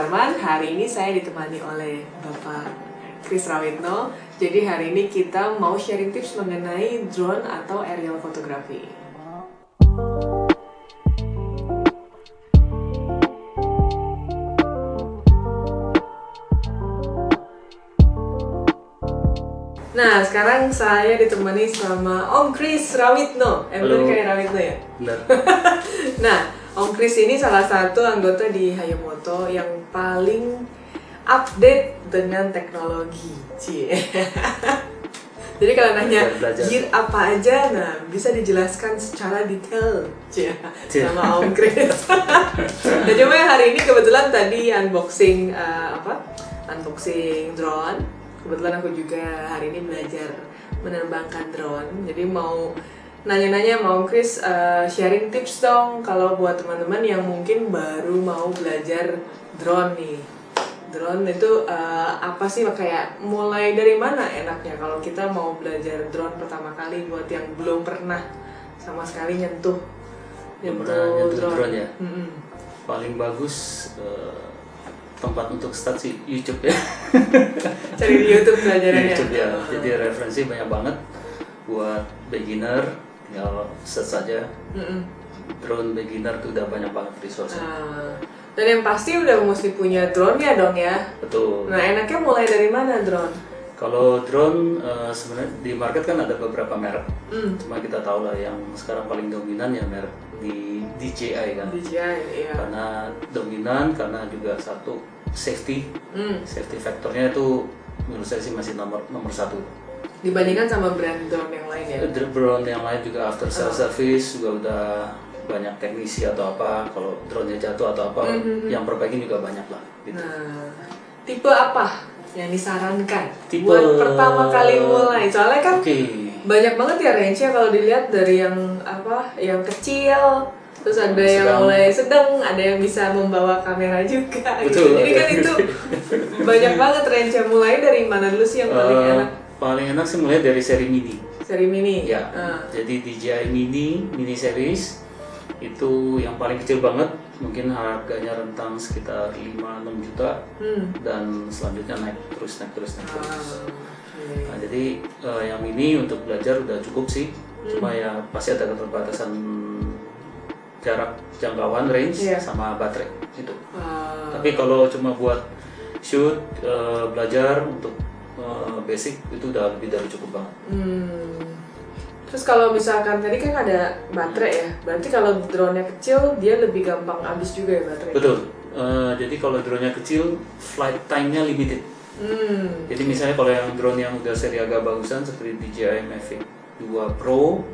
teman-teman, hari ini saya ditemani oleh Bapak Chris Rawitno. Jadi hari ini kita mau sharing tips mengenai drone atau aerial photography. Nah, sekarang saya ditemani sama Om Chris Rawitno. Bener kayak Rawitno ya? Benar. Nah, Om Chris ini salah satu anggota di Hayamoto yang paling update dengan teknologi. Cie. Jadi kalau nanya gear apa aja, nah bisa dijelaskan secara detail, Cie, sama Om Chris. Nah, cuma hari ini kebetulan tadi unboxing unboxing drone. Kebetulan aku juga hari ini belajar menerbangkan drone. Jadi mau nanya-nanya mau Chris sharing tips dong kalau buat teman-teman yang mungkin baru mau belajar drone nih. Drone itu apa sih, kayak mulai dari mana enaknya kalau kita mau belajar drone pertama kali buat yang belum pernah sama sekali nyentuh drone ya. Paling bagus tempat untuk start sih YouTube ya. Cari di YouTube belajarannya. YouTube ya. Jadi referensi banyak banget buat beginner. Tinggal search saja. Drone beginner tuh udah banyak banget resource. Dan yang pasti udah mesti punya drone ya dong ya. Betul. Nah, enaknya mulai dari mana drone? Kalau drone sebenarnya di market kan ada beberapa merek. Cuma kita tahu lah yang sekarang paling dominan ya merek di DJI kan. DJI, iya. Karena dominan, karena juga satu safety faktornya itu menurut saya sih masih nomor satu. Dibandingkan sama brand drone yang lain ya? Drone yang lain juga after sales service juga udah banyak teknisi atau apa. Kalau drone-nya jatuh atau apa, yang perbaikin juga banyak lah. Gitu. Nah, tipe apa yang disarankan buat pertama kali mulai? Soalnya kan banyak banget ya range-nya kalau dilihat dari yang kecil, terus ada yang mulai sedang, ada yang bisa membawa kamera juga. Betul, gitu. Jadi kan itu banyak banget range-nya. Mulai dari mana dulu sih yang paling enak? Paling enak sih mulai dari seri mini. Seri mini? Ya, jadi DJI mini series itu yang paling kecil banget, mungkin harganya rentang sekitar 5-6 juta dan selanjutnya naik terus. Nah, jadi yang mini untuk belajar udah cukup sih, cuma ya pasti ada keterbatasan jarak jangkauan range sama baterai itu. Tapi kalau cuma buat shoot, belajar untuk basic itu udah lebih dari cukup banget. Terus kalau misalkan tadi kan ada baterai ya, berarti kalau drone-nya kecil dia lebih gampang habis juga ya baterai? Betul. Jadi kalau drone-nya kecil, flight time-nya limited. Jadi misalnya kalau yang drone yang udah seri agak bagusan seperti DJI Mavic 2 Pro,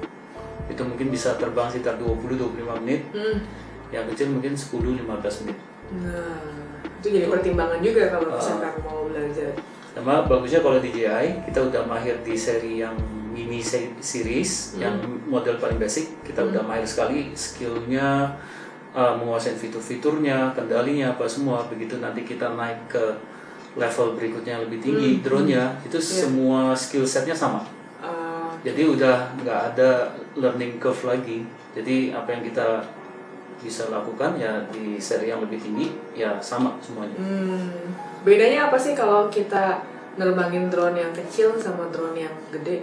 itu mungkin bisa terbang sekitar 20-25 menit. Yang kecil mungkin 10-15 menit. Nah, itu jadi pertimbangan juga kalau misalkan mau belajar. Sama bagusnya kalau DJI, kita udah mahir di seri yang mini series, yang model paling basic, kita udah mahir sekali skillnya, menguasai fitur-fiturnya, kendalinya apa semua. Begitu nanti kita naik ke level berikutnya yang lebih tinggi, drone-nya itu semua skill setnya sama. Jadi udah nggak ada learning curve lagi. Jadi apa yang kita bisa lakukan ya di seri yang lebih tinggi ya sama semuanya. Bedanya apa sih kalau kita nerbangin drone yang kecil sama drone yang gede?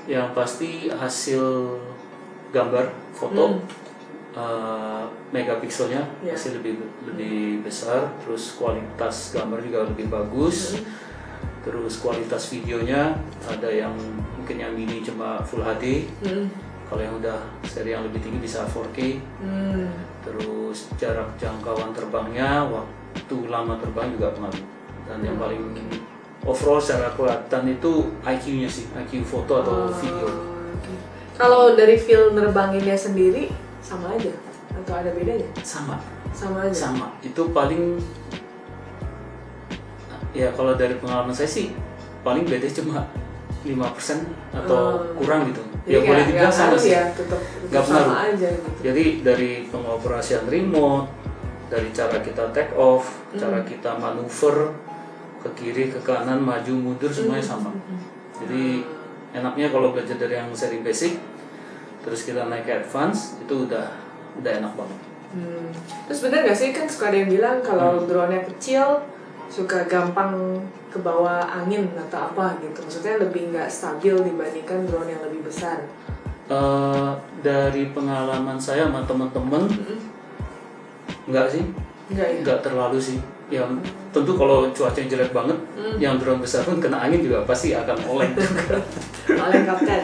Yang pasti hasil gambar foto megapikselnya pasti lebih besar, terus kualitas gambar juga lebih bagus, terus kualitas videonya ada yang mungkin yang mini cuma Full HD, kalau yang udah seri yang lebih tinggi bisa 4K, terus jarak jangkauan terbangnya, waktu lama terbang juga pengaruh, dan yang paling overall secara kelihatan itu IQ-nya sih, IQ foto atau video. Kalau dari feel nerbanginnya sendiri sama aja atau ada bedanya? Sama aja. Sama. Itu paling ya kalau dari pengalaman saya sih paling beda cuma 5% atau kurang gitu. Ya boleh dibilang sama sih. Nggak pengaruh. Gitu. Jadi dari pengoperasian remote, dari cara kita take off, cara kita manuver ke kiri, ke kanan, maju, mundur, semuanya sama. Jadi enaknya kalau belajar dari yang seri basic, terus kita naik ke advance, itu udah enak banget. Terus bener nggak sih, kan suka ada yang bilang kalau drone-nya kecil suka gampang ke bawah angin atau apa gitu, maksudnya lebih nggak stabil dibandingkan drone yang lebih besar. Dari pengalaman saya sama teman-teman, nggak sih, nggak terlalu sih. Yang tentu kalau cuacanya jelek banget, yang drone besar pun kena angin juga pasti akan oleng juga. Oleng kapten.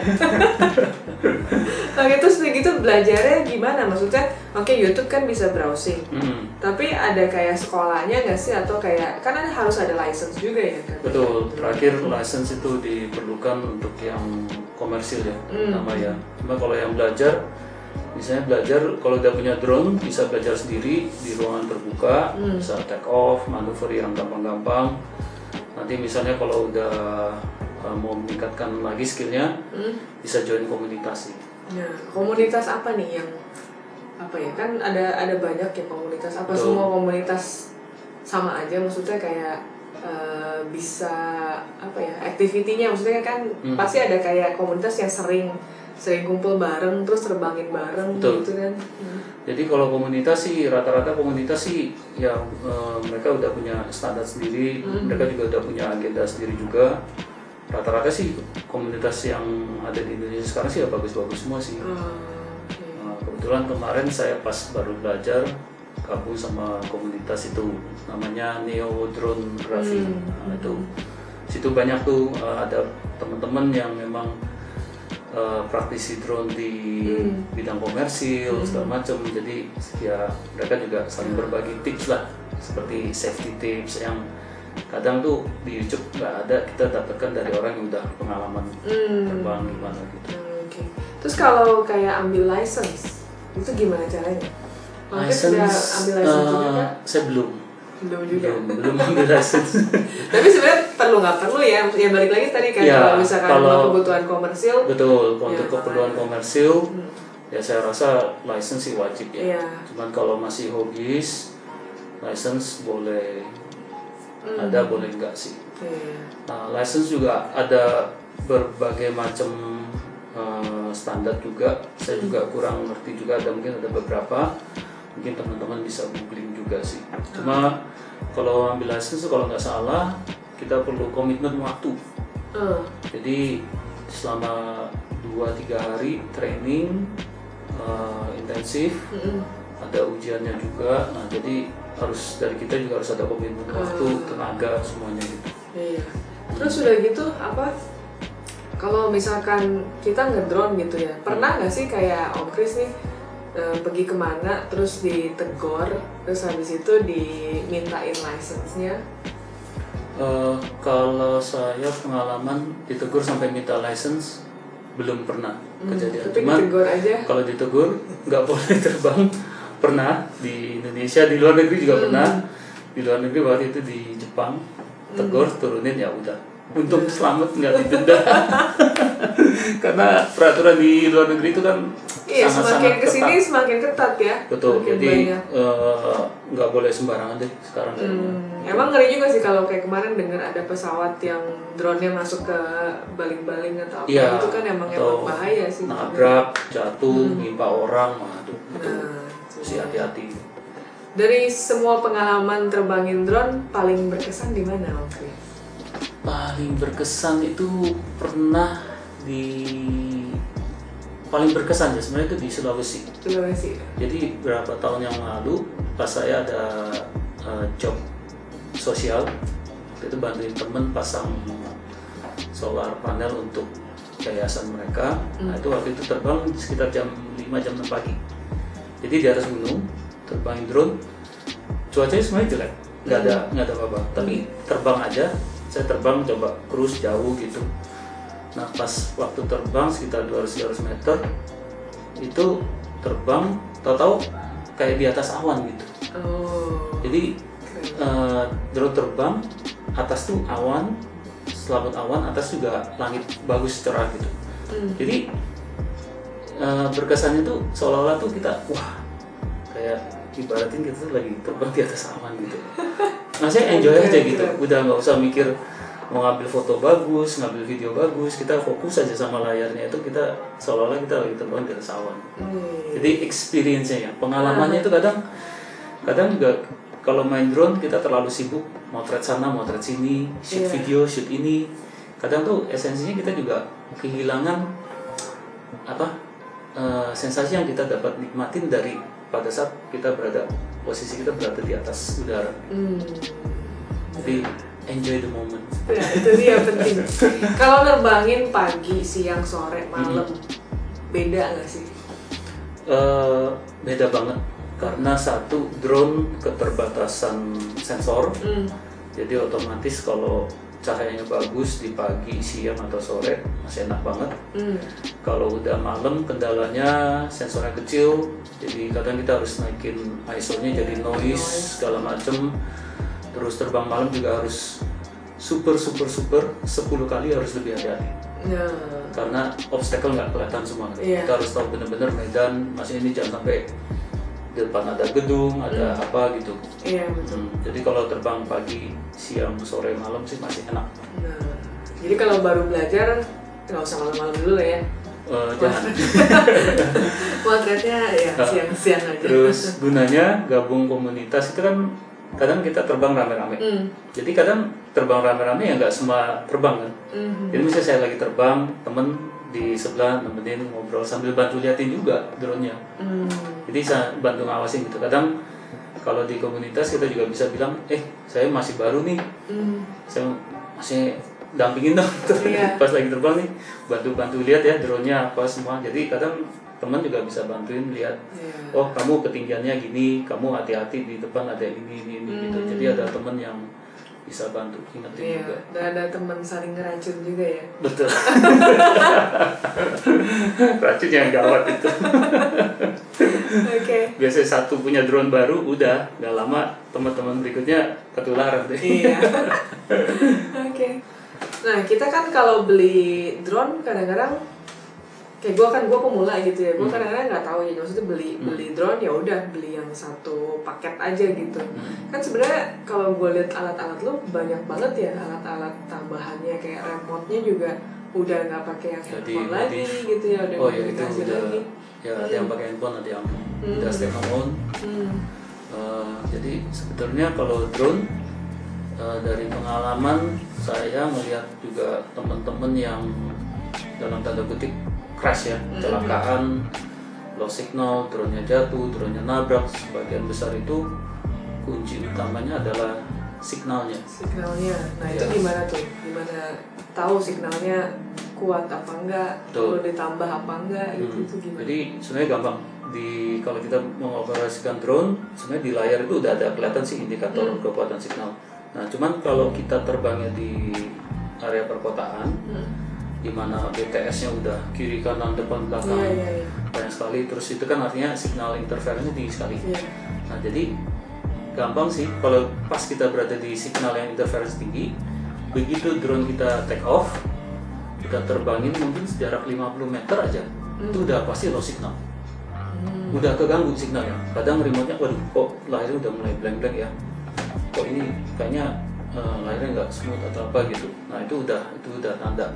Oke, terus gitu belajarnya gimana? Maksudnya, oke, YouTube kan bisa browsing, tapi ada kayak sekolahnya nggak sih, atau kayak kan harus ada license juga ya kan? Betul, terakhir license itu diperlukan untuk yang komersil ya, namanya. Cuma kalau yang belajar, misalnya belajar kalau udah punya drone bisa belajar sendiri di ruangan terbuka, bisa take off, manuver yang gampang-gampang. Nanti misalnya kalau udah mau meningkatkan lagi skillnya, bisa join komunitas sih. Nah, komunitas apa nih yang apa ya, kan ada banyak ya komunitas, apa Betul. semua komunitas sama aja, maksudnya kayak bisa apa ya, activity-nya maksudnya kan pasti ada kayak komunitas yang sering kumpul bareng terus terbangin bareng. Betul. Gitu kan. Jadi kalau komunitas sih rata-rata komunitas sih yang mereka udah punya standar sendiri, mereka juga udah punya agenda sendiri juga. Rata-rata sih komunitas yang ada di Indonesia sekarang sih ya bagus-bagus semua sih. Kebetulan kemarin saya pas baru belajar gabung sama komunitas itu namanya Neo Drone Graphy. Itu situ banyak tuh ada teman-teman yang memang praktisi drone di bidang komersil segala macam. Jadi ya mereka juga saling berbagi tips lah, seperti safety tips yang kadang tuh di YouTube nggak ada, kita dapatkan dari orang yang udah pengalaman terbang gimana gitu. Okay. Terus kalau kayak ambil license itu gimana caranya? Sudah ambil license juga kan? Saya belum ambil license. Tapi sebenarnya perlu nggak perlu ya? Ya balik lagi tadi kan, ya, kalau misalkan untuk kebutuhan komersil. Betul, untuk keperluan komersil ya saya rasa license sih wajib ya. Cuman kalau masih hobis, license boleh ada, boleh enggak sih. Nah, license juga ada berbagai macam standar juga. Saya juga kurang ngerti juga, mungkin ada beberapa. Mungkin teman-teman bisa googling juga sih. Cuma kalau ambil license kalau nggak salah kita perlu komitmen waktu. Jadi selama 2-3 hari training intensif, ada ujiannya juga. Nah jadi dari kita juga harus ada komitmen waktu, tenaga, semuanya gitu. Iya. Terus udah gitu apa? Kalau misalkan kita ngedrone gitu ya, pernah nggak sih kayak Om Kris nih pergi kemana terus ditegur, terus habis itu dimintain license-nya? Kalau saya pengalaman ditegur sampai minta license belum pernah kejadian. Cuman ditegur aja. Kalau ditegur nggak boleh terbang pernah di Indonesia, di luar negeri juga pernah. Di luar negeri waktu itu di Jepang, tegur turunin ya udah. Untung selamat nggak didenda. Karena peraturan di luar negeri itu kan semakin kesini semakin ketat ya. Betul, jadi nggak boleh sembarangan deh sekarang. Emang ngeri juga sih kalau kayak kemarin dengar ada pesawat yang drone-nya masuk ke baling-baling atau apa, itu kan emang bahaya sih. Nabrak, jatuh, menimpa orang, waduh, mesti hati-hati. Dari semua pengalaman terbangin drone, paling berkesan di mana, Om Kris? Paling berkesan itu pernah paling berkesan ya sebenarnya itu di Sulawesi. Jadi beberapa tahun yang lalu pas saya ada job sosial, itu bantuin temen pasang solar panel untuk yayasan mereka. Nah itu waktu itu terbang sekitar jam 5 jam 6 pagi. Jadi di atas gunung terbangin drone, cuacanya sebenarnya jelek, nggak ada apa-apa. Tapi terbang aja, saya terbang coba cruise jauh gitu. Nah pas waktu terbang sekitar 200 meter itu terbang, tahu-tahu kayak di atas awan gitu. Jadi drone terbang, atas tuh awan, selaput awan, atas juga langit bagus cerah gitu. Jadi berkesannya tuh seolah-olah tuh kita kayak ibaratin kita tuh lagi terbang di atas awan gitu. Nah saya enjoy aja gitu, udah nggak usah mikir mau ngambil foto bagus, ngambil video bagus, kita fokus aja sama layarnya, itu kita seolah-olah kita lagi terbang di atas awan. Jadi experience-nya ya, pengalamannya itu kadang juga kalau main drone kita terlalu sibuk motret sana, motret sini, shoot video, shoot ini. Kadang tuh esensinya kita juga kehilangan sensasi yang kita dapat nikmatin dari pada saat posisi kita berada di atas udara. Jadi enjoy the moment. Ya, itu dia penting. Kalau nerbangin pagi, siang, sore, malam, beda nggak sih? Beda banget. Karena satu, drone keterbatasan sensor. Jadi otomatis kalau cahayanya bagus di pagi, siang atau sore masih enak banget. Kalau udah malam kendalanya sensornya kecil, jadi kadang kita harus naikin ISO-nya jadi noise segala macem. Terus terbang malam juga harus super 10 kali harus lebih hati-hati. Karena obstacle nggak kelihatan semua. Kita harus tahu benar-benar medan, maksudnya ini jangan sampai di depan ada gedung, ada apa gitu. Betul. Jadi kalau terbang pagi, siang, sore, malam sih masih enak. Jadi kalau baru belajar nggak usah malam-malam dulu lah ya. Jangan. Motretnya ya siang-siang aja. Terus gunanya gabung komunitas itu kan kadang kita terbang rame-rame. Jadi kadang terbang rame-rame ya nggak semua terbang kan. Jadi misalnya saya lagi terbang, temen di sebelah nemenin ngobrol sambil bantu liatin juga drone-nya. Jadi saya bantu ngawasin gitu. Kadang kalau di komunitas kita juga bisa bilang, saya masih baru nih, saya masih dampingin dong. Pas lagi terbang nih, bantu lihat ya drone-nya apa semua. Jadi kadang teman juga bisa bantuin lihat, oh kamu ketinggiannya gini, kamu hati-hati di depan ada ini gitu. Jadi ada teman yang bisa bantu ingetin juga. Dan ada teman saling ngeracun juga ya. Betul. Racun yang gawat itu. Biasanya satu punya drone baru, udah nggak lama teman-teman berikutnya ketularan deh. Nah kita kan kalau beli drone kadang-kadang kayak gue pemula gitu ya, gue kadang-kadang nggak tahu ya, maksudnya beli drone ya udah beli yang satu paket aja gitu. Kan sebenarnya kalau gue lihat alat-alat lo banyak banget ya, alat-alat tambahannya kayak remote-nya juga udah nggak pakai yang handphone lagi gitu ya, udah modifikasi lagi. Ya ada yang pakai handphone, ada yang udah stay home. Jadi sebetulnya kalau drone dari pengalaman saya melihat juga teman-teman yang dalam tanda kutip crash ya, kecelakaan, low signal, drone-nya jatuh, drone-nya nabrak, sebagian besar itu kunci utamanya adalah signalnya. Nah itu gimana tuh? Gimana tahu signalnya kuat apa enggak, perlu ditambah apa enggak gitu gimana? Jadi sebenarnya gampang. Kalau kita mengoperasikan drone, sebenarnya di layar itu udah ada kelihatan sih indikator kekuatan signal. Nah cuman kalau kita terbangnya di area perkotaan, di mana BTS-nya udah kiri kanan depan belakang banyak sekali, terus itu kan artinya signal interference tinggi sekali. Nah jadi gampang sih kalau pas kita berada di signal yang interference tinggi, begitu drone kita take off, kita terbangin mungkin sejarak 50 meter aja, itu udah pasti low signal, udah keganggu signalnya. Kadang remote-nya, waduh kok layarnya udah mulai blank ya, kok ini kayaknya layarnya nggak smooth atau apa gitu. Nah itu udah tanda.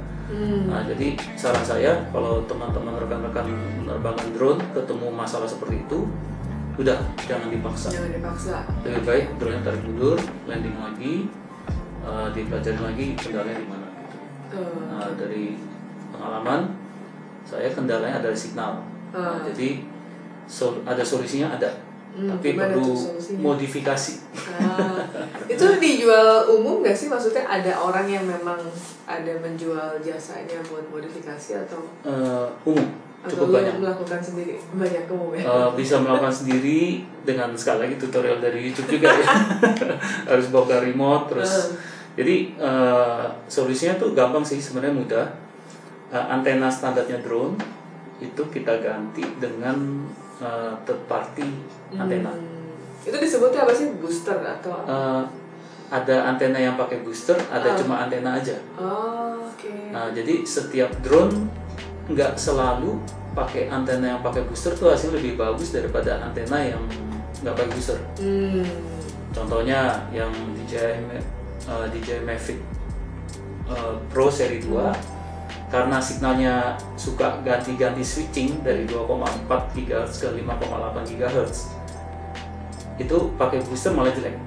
Nah jadi saran saya kalau teman-teman rekan-rekan penerbangan drone ketemu masalah seperti itu, udah jangan dipaksa. Lebih baik drone-nya tarik mundur, landing lagi, dipelajari lagi kendalanya di mana gitu. Nah dari pengalaman saya kendalanya ada di signal. Nah, jadi ada solusinya ada. Tapi perlu modifikasi. Itu dijual umum nggak sih? Maksudnya ada orang yang memang ada menjual jasanya buat modifikasi atau umum? Cukup banyak. Melakukan sendiri banyak umum ya? Bisa melakukan sendiri dengan sekali lagi tutorial dari YouTube juga ya. Harus bongkar remote terus. Jadi solusinya tuh gampang sih, sebenarnya mudah. Antena standarnya drone itu kita ganti dengan third party antena. Itu disebutnya apa sih, booster atau? Ada antena yang pakai booster, ada cuma antena aja. Nah, jadi setiap drone nggak selalu pakai antena yang pakai booster tuh hasil lebih bagus daripada antena yang nggak pakai booster. Contohnya yang DJI Mavic Pro seri 2 karena signalnya suka ganti-ganti switching dari 2,4 GHz ke 5,8 GHz. Itu pakai booster malah jelek.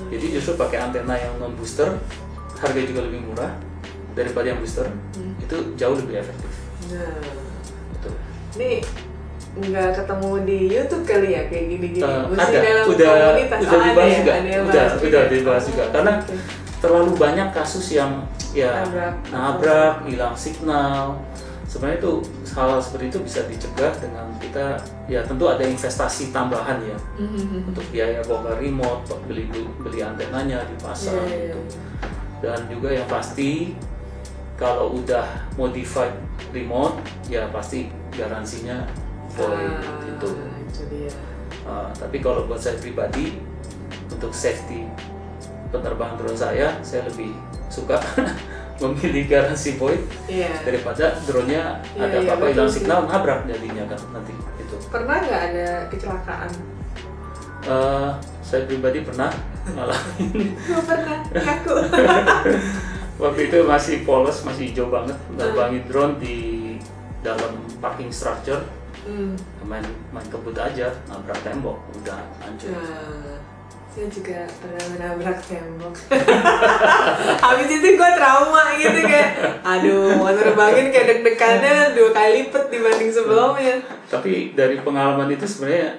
Jadi justru pakai antena yang non booster, harga juga lebih murah daripada yang booster. Itu jauh lebih efektif. Betul. Nih nggak ketemu di YouTube kali ya kayak gini-gini. Ada, udah dibahas juga. Udah dibahas juga. Karena terlalu banyak kasus yang ya nabrak, hilang signal. Sebenarnya itu hal seperti itu bisa dicegah dengan kita ya tentu ada investasi tambahan ya untuk biaya bongkar remote, beli antenanya dipasang gitu. Dan juga yang pasti kalau udah modified remote ya pasti garansinya void gitu. Tapi kalau buat saya pribadi untuk safety penerbangan drone saya lebih suka memilih garansi void daripada drone-nya ada apa-apa hilang signal nabrak jadinya kan nanti itu. Pernah nggak ada kecelakaan? Saya pribadi pernah ngalamin. Pernah, ngaku. Waktu itu masih polos, masih hijau banget, nerbangin drone di dalam parking structure. Main kebut aja, nabrak tembok, udah hancur. Saya juga pernah menabrak tembok. Habis itu gue trauma gitu kayak, aduh mau nerbangin kayak deg-degannya 2 kali lipat dibanding sebelumnya. Tapi dari pengalaman itu sebenarnya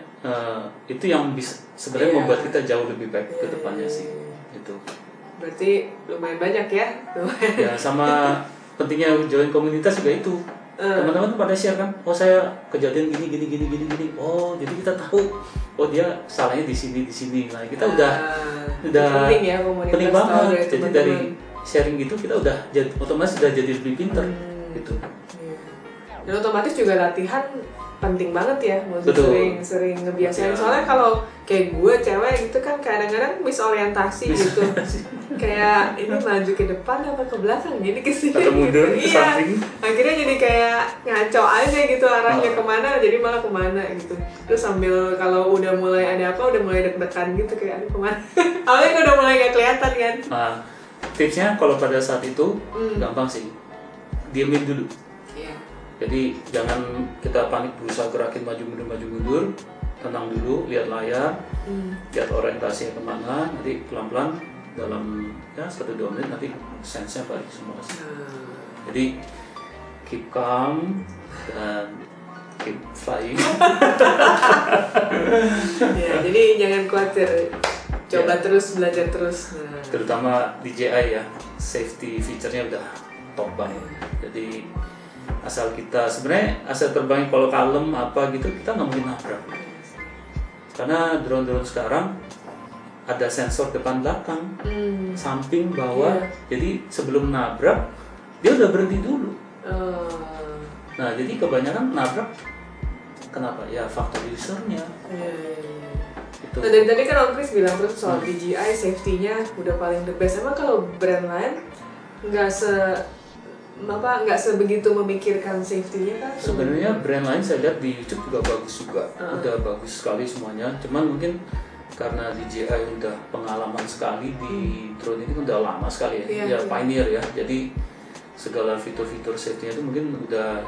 itu yang bisa sebenarnya membuat kita jauh lebih baik ke depannya sih. Itu. Berarti lumayan banyak ya? Ya sama pentingnya join komunitas juga itu. Teman-teman pada share kan, oh saya kejadian gini. Oh jadi kita tahu, oh dia salahnya di sini. Nah kita udah penting ya komunitas. Penting banget. Jadi teman-teman. dari sharing gitu kita udah otomatis udah jadi lebih pinter gitu. Dan otomatis juga latihan penting banget ya, mesti sering ngebiasain. Soalnya kalau kayak gue cewek gitu kan kadang-kadang misorientasi gitu. Kayak ini maju ke depan apa ke belakang, jadi ke sini. Atau mundur ke samping. Akhirnya jadi kayak ngaco aja gitu arahnya kemana, jadi malah kemana gitu. Terus sambil kalau udah mulai ada apa, udah mulai deg-degan gitu kayak aduh kemana. Awalnya udah mulai gak kelihatan kan. Tipsnya kalau pada saat itu gampang sih, diemin dulu. Jadi jangan kita panik berusaha gerakin maju mundur, tenang dulu, lihat layar, lihat orientasinya kemana, nanti pelan-pelan dalam ya 1-2 menit nanti sense-nya balik semua. Jadi keep calm dan keep flying. Ya, jadi jangan khawatir, coba terus belajar terus. Terutama DJI ya, safety feature-nya udah top banget. Jadi asal kita sebenarnya asal terbang kalau kalem apa gitu kita nggak mungkin nabrak. Karena drone sekarang ada sensor depan belakang, samping bawah. Jadi sebelum nabrak dia udah berhenti dulu. Nah jadi kebanyakan nabrak kenapa? Ya faktor usernya. Gitu. Nah dari tadi kan Om Chris bilang terus soal DJI safety-nya udah paling the best. Emang kalau brand lain nggak sebegitu memikirkan safety-nya kan? Sebenarnya brand lain saya lihat di YouTube juga bagus juga, udah bagus sekali semuanya. Cuman mungkin karena DJI udah pengalaman sekali di drone ini udah lama sekali ya, pioneer ya. Jadi segala fitur-fitur safety-nya itu mungkin udah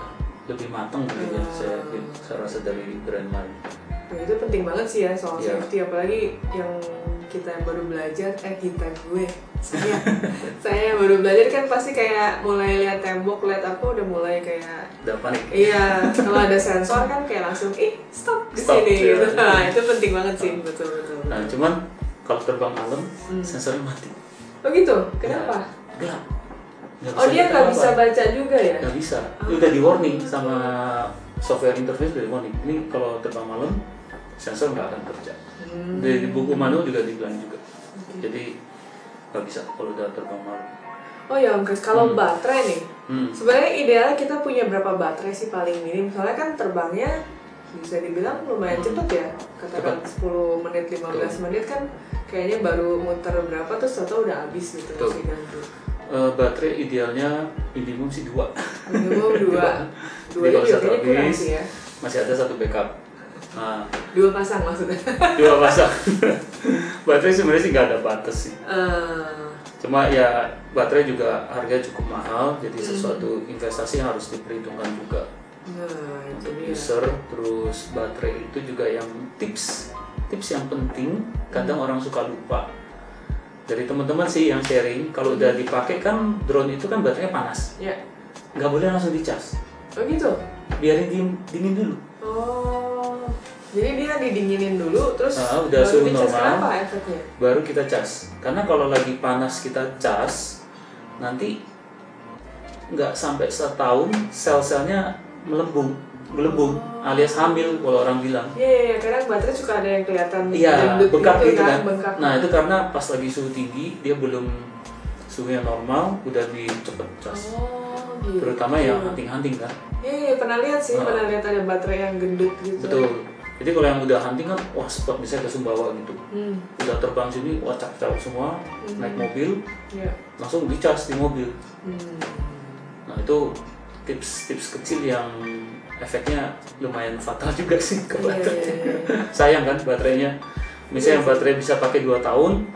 lebih matang gitu ya. Saya rasa dari brand lain. Nah, itu penting banget sih ya soal safety, apalagi yang kita yang baru belajar, saya yang baru belajar kan pasti kayak mulai lihat tembok, lihat apa udah mulai kayak udah panik. Iya, kalau ada sensor kan kayak langsung stop di sini gitu. Nah, itu penting banget sih, betul. Nah, cuman kalau terbang malam sensornya mati. Oh gitu, kenapa? Gelap. Dia nggak bisa baca juga ya? Nggak bisa, udah di warning sama software interface, udah di warning. Ini kalau terbang malam sensor nggak akan kerja. Di buku manual juga dibilang juga. Jadi nggak bisa kalau udah terbang malam. Oh ya Om Chris, kalau baterai nih, sebenarnya idealnya kita punya berapa baterai sih paling minim? Soalnya kan terbangnya bisa dibilang lumayan cepet ya, katakan 10 menit, 15 menit kan kayaknya baru muter berapa terus atau udah habis gitu sih ganti. Baterai idealnya minimum sih 2. Minimum 2. 2 juga kayaknya kurang sih ya. Masih ada 1 backup. 2 pasang maksudnya? 2 pasang. Baterai sebenarnya sih nggak ada batas sih. Cuma ya baterai juga harganya cukup mahal, jadi sesuatu investasi yang harus diperhitungkan juga. Nah, itu dia. User, terus baterai itu juga yang tips yang penting, kadang orang suka lupa. Dari teman-teman sih yang sharing, kalau udah dipakai kan drone itu kan baterainya panas, nggak boleh langsung dicas. Oh gitu? Biarin dingin dulu. Oh, jadi dia didinginin dulu, terus udah suhu normal, kenapa efeknya? baru kita cas. Karena kalau lagi panas kita cas, nanti nggak sampai setahun sel-selnya melembung, alias hamil kalau orang bilang. Iya, kadang baterai suka ada yang kelihatan bengkak gitu kan. Bengkak. Nah itu karena pas lagi suhu tinggi, dia belum suhunya normal, udah cepet cas. Gitu. Terutama yang hunting kan. Iya, pernah lihat sih, pernah lihat ada baterai yang gendut gitu. Betul. Jadi kalau yang udah hunting kan, wah spot misalnya ke Sumbawa gitu, udah terbang sini, wah cap-cap semua, naik mobil, langsung dicas di mobil. Nah itu tips kecil yang efeknya lumayan fatal juga sih ke baterai. Sayang kan baterainya. Misalnya baterai bisa pakai 2 tahun,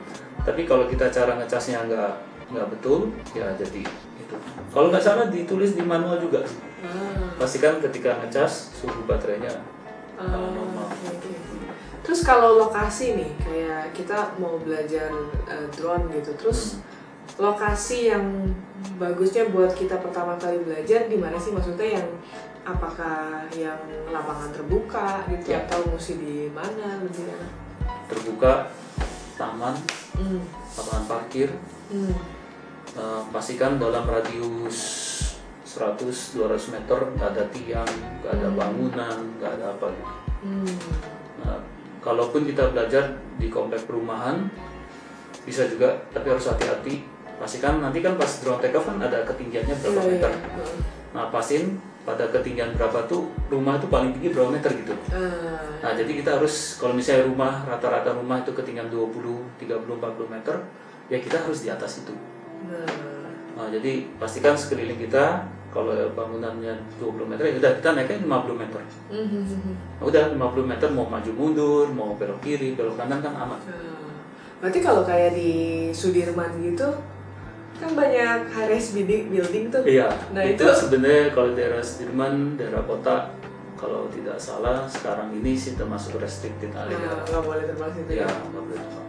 tapi kalau kita cara ngecasnya nggak betul, ya jadi itu. Kalau nggak salah ditulis di manual juga. Pastikan ketika ngecas suhu baterainya normal. Terus kalau lokasi nih, kayak kita mau belajar drone gitu, terus lokasi yang bagusnya buat kita pertama kali belajar di mana sih? Maksudnya yang apakah yang lapangan terbuka gitu atau mesti di mana lebih enak? Terbuka, taman, lapangan parkir. Pastikan dalam radius 100-200 meter nggak ada tiang, nggak ada bangunan, nggak ada apa gitu. Nah, kalaupun kita belajar di komplek perumahan bisa juga, tapi harus hati-hati. Pastikan nanti kan pas drone take off kan ada ketinggiannya berapa meter. Nah pastiin pada ketinggian berapa tuh rumah itu paling tinggi berapa meter gitu. Nah jadi kita harus, kalau misalnya rumah, rata-rata rumah itu ketinggian 20, 30, 40 meter, ya kita harus di atas itu. Nah jadi pastikan sekeliling kita, kalau bangunannya 20 meter, ya udah kita naiknya 50 meter. Nah, udah 50 meter mau maju mundur, mau belok kiri, belok kanan kan aman. Berarti kalau kayak di Sudirman gitu, kan banyak high-rise building tuh. Iya, nah itu sebenarnya kalau daerah Sudirman, daerah kota, kalau tidak salah sekarang ini sih termasuk restricted area. Nggak boleh terbang situ. Iya, nggak boleh terbang.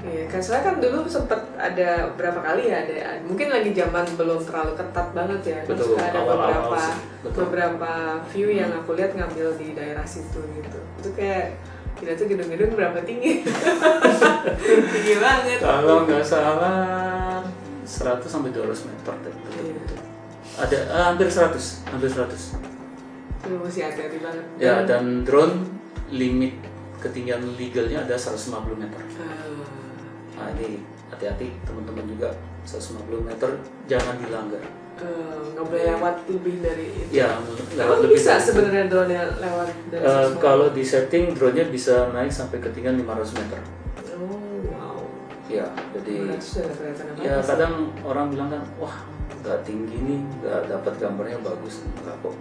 Iya, kan soalnya kan dulu sempet ada berapa kali ya, ada mungkin lagi zaman belum terlalu ketat banget ya. Betul, kan ada beberapa view yang aku lihat ngambil di daerah situ gitu. Itu kayak kita tuh gedung-gedung berapa tinggi? Tinggi banget. Kalau nggak salah 100 sampai 200 meter gitu. Ada hampir 100. Itu masih hati-hati banget. Ya, dan drone limit ketinggian legalnya ada 150 meter. Nah ini hati-hati teman-teman juga, 150 meter jangan dilanggar. Nggak boleh lewat lebih dari itu. Ya, lewat lebih. Bisa sebenarnya drone-nya lewat dari 150? Kalau di setting drone-nya bisa naik sampai ketinggian 500 meter. Oh, wow. Ya, jadi ya kadang orang bilang kan, wah nggak tinggi nih, nggak dapat gambarnya bagus, nggak kok.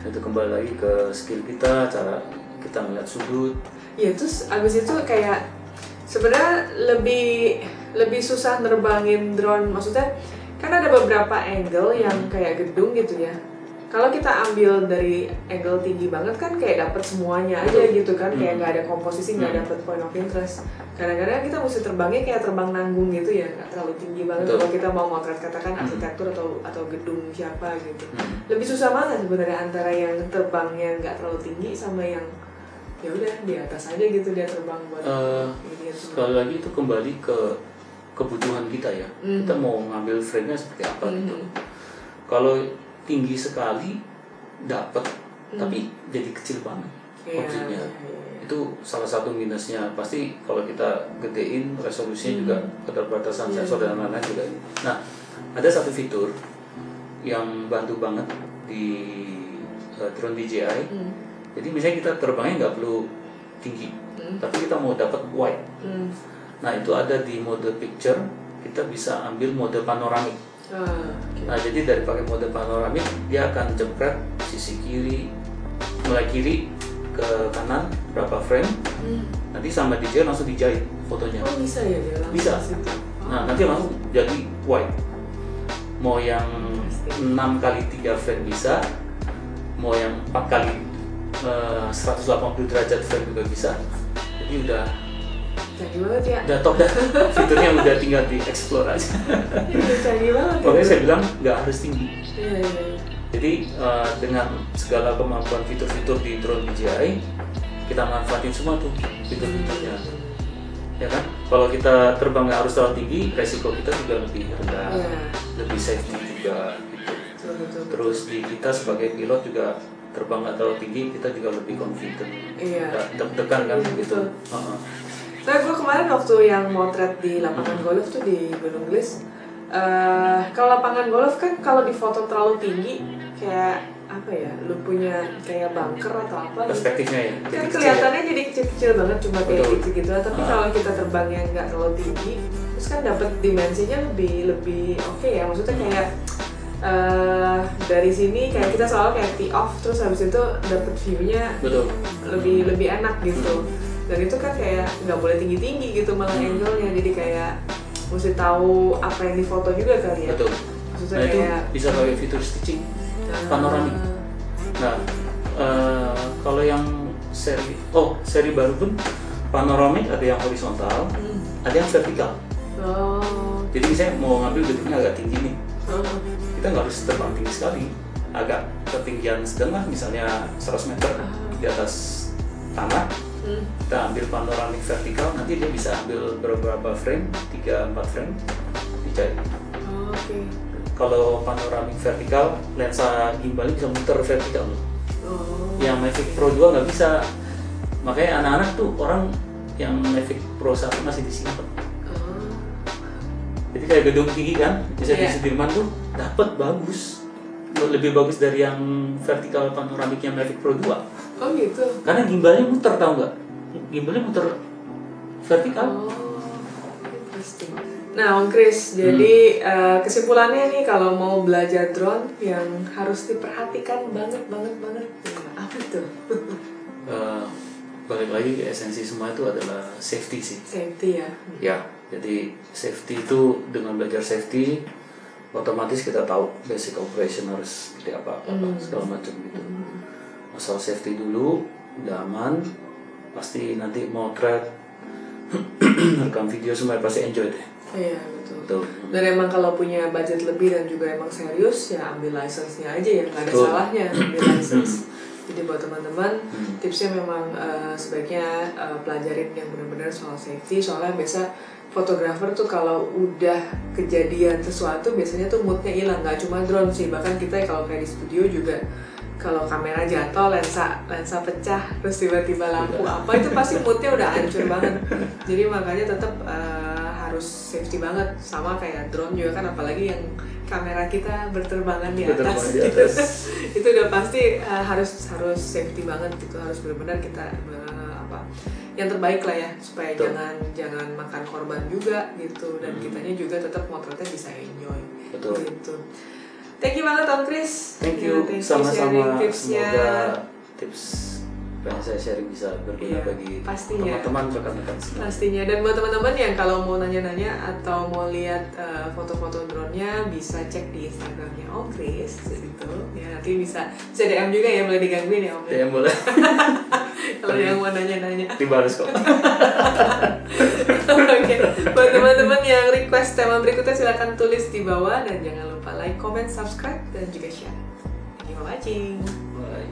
Itu kembali lagi ke skill kita, cara kita melihat sudut. Ya terus abis itu kayak sebenarnya lebih susah nerbangin drone, maksudnya kan ada beberapa angle yang kayak gedung gitu ya. Kalau kita ambil dari angle tinggi banget kan kayak dapet semuanya aja gitu kan, kayak nggak ada komposisi, nggak dapet point of interest. Kadang-kadang kita mesti terbangnya kayak terbang nanggung gitu ya, nggak terlalu tinggi banget. Kalau kita mau motret katakan arsitektur atau gedung siapa gitu. Lebih susah mana sebenarnya antara yang terbangnya nggak terlalu tinggi sama yang ya udah di atas aja gitu dia terbang buat sekali lagi itu kembali ke kebutuhan kita ya. Kita mau ngambil frame-nya seperti apa gitu. Kalau tinggi sekali dapat tapi jadi kecil banget objeknya. Itu salah satu minusnya. Pasti kalau kita gedein resolusinya juga keterbatasan sensor dan lain-lain juga. Nah, ada satu fitur yang bantu banget di drone DJI. Jadi misalnya kita terbangnya nggak perlu tinggi, tapi kita mau dapat wide. Nah itu ada di mode picture, kita bisa ambil mode panoramik. Nah jadi dari pakai mode panoramik, dia akan jepret sisi kiri, mulai kiri ke kanan berapa frame, nanti sama DJ langsung dijahit fotonya. Oh bisa ya dia langsung Bisa. situ. Nah nanti langsung jadi wide. Mau yang 6 kali 3 frame bisa, mau yang 4 kali 180 derajat frame juga bisa. Jadi udah canggih banget ya. Udah top dah. Fiturnya udah tinggal di explore aja. Iya canggih banget. Makanya saya bilang nggak harus tinggi. Iya. Jadi dengan segala kemampuan fitur-fitur di drone DJI, kita manfaatin semua tuh fitur-fiturnya. Ya kan? Kalau kita terbang nggak harus terlalu tinggi, resiko kita juga lebih rendah, lebih safety juga. Gitu. Betul. Terus di kita sebagai pilot juga terbang nggak terlalu tinggi, kita juga lebih confident. Iya. Nggak deg-degan kan gitu. Nah, gue kemarin waktu yang motret di lapangan golf tuh di Gunung Glis, kalau lapangan golf kan kalau difoto terlalu tinggi, kayak apa ya, lu punya kayak bunker atau apa perspektifnya ya, kan kelihatannya jadi kecil-kecil banget, cuma kayak gitu-gitu. Tapi kalau kita terbangnya nggak terlalu tinggi, terus kan dapat dimensinya lebih oke ya. Maksudnya kayak dari sini kayak kita selalu kayak tee off, terus habis itu dapat view-nya lebih enak gitu. Dan itu kan kayak nggak boleh tinggi-tinggi gitu malah angle-nya, jadi kayak mesti tahu apa yang difoto juga kali ya. Betul. Maksudnya Nah kayak itu bisa pakai fitur stitching, panoramik. Nah kalau yang seri baru pun panoramik, ada yang horizontal, ada yang vertikal. Jadi saya mau ngambil bentuknya agak tinggi nih, kita nggak harus terbang tinggi sekali, agak ketinggian sedang lah, misalnya 100 meter di atas tanah. Kita ambil panoramik vertikal, nanti dia bisa ambil beberapa frame, 3-4 frame dijahit. Kalau panoramik vertikal, lensa gimbalnya bisa muter vertikal loh. Yang Mavic Pro 2 nggak bisa. Makanya anak-anak tuh orang yang Mavic Pro 1 masih disimpan. Jadi kayak gedung tinggi kan, bisa di Sudirman tuh dapat bagus. Lebih bagus dari yang vertikal panoramiknya Mavic Pro 2. Oh gitu. Karena gimbalnya muter, tahu nggak? Gimbalnya muter vertikal. Interesting. Nah, Om Chris, jadi kesimpulannya nih kalau mau belajar drone yang harus diperhatikan banget, apa tuh? Balik lagi ke esensi semua itu adalah safety sih. Safety ya. Ya, jadi safety itu dengan belajar safety, otomatis kita tahu basic operation harus seperti apa segala macam gitu. Asal safety dulu, udah aman, pasti nanti motret, rekam video semua pasti enjoy deh. Iya betul. Dan emang kalau punya budget lebih dan juga emang serius ya ambil license-nya aja ya, nggak ada salahnya ambil license. Jadi buat teman-teman tipsnya memang sebaiknya pelajarin yang benar-benar soal safety, soalnya biasa fotografer tuh kalau udah kejadian sesuatu biasanya tuh moodnya hilang, nggak cuma drone sih, bahkan kita kalau kayak di studio juga kalau kamera jatuh, lensa pecah, terus tiba-tiba lampu apa itu pasti moodnya udah hancur banget. Jadi makanya tetap harus safety banget, sama kayak drone juga kan, apalagi yang kamera kita berterbangan di atas. Itu udah pasti harus safety banget gitu, harus benar-benar kita yang terbaik lah ya, supaya jangan makan korban juga gitu, dan kitanya juga tetap motretnya bisa enjoy. Gitu. Thank you banget Om Chris. Thank you sama-sama. Tipsnya. Semoga tips yang saya sharing bisa berguna bagi teman-teman, rekan-rekan semua. Pastinya. Dan buat teman-teman yang kalau mau nanya-nanya atau mau lihat foto-foto drone-nya, bisa cek di Instagramnya Om Chris gitu. Ya nanti bisa DM juga ya, boleh digangguin ya Om. DM boleh. Kalau yang mau nanya-nanya. Dibalas kok. Oke. Buat teman-teman yang request tema berikutnya silakan tulis di bawah, dan jangan lupa like, comment, subscribe, dan juga share. Thank you for watching. Bye.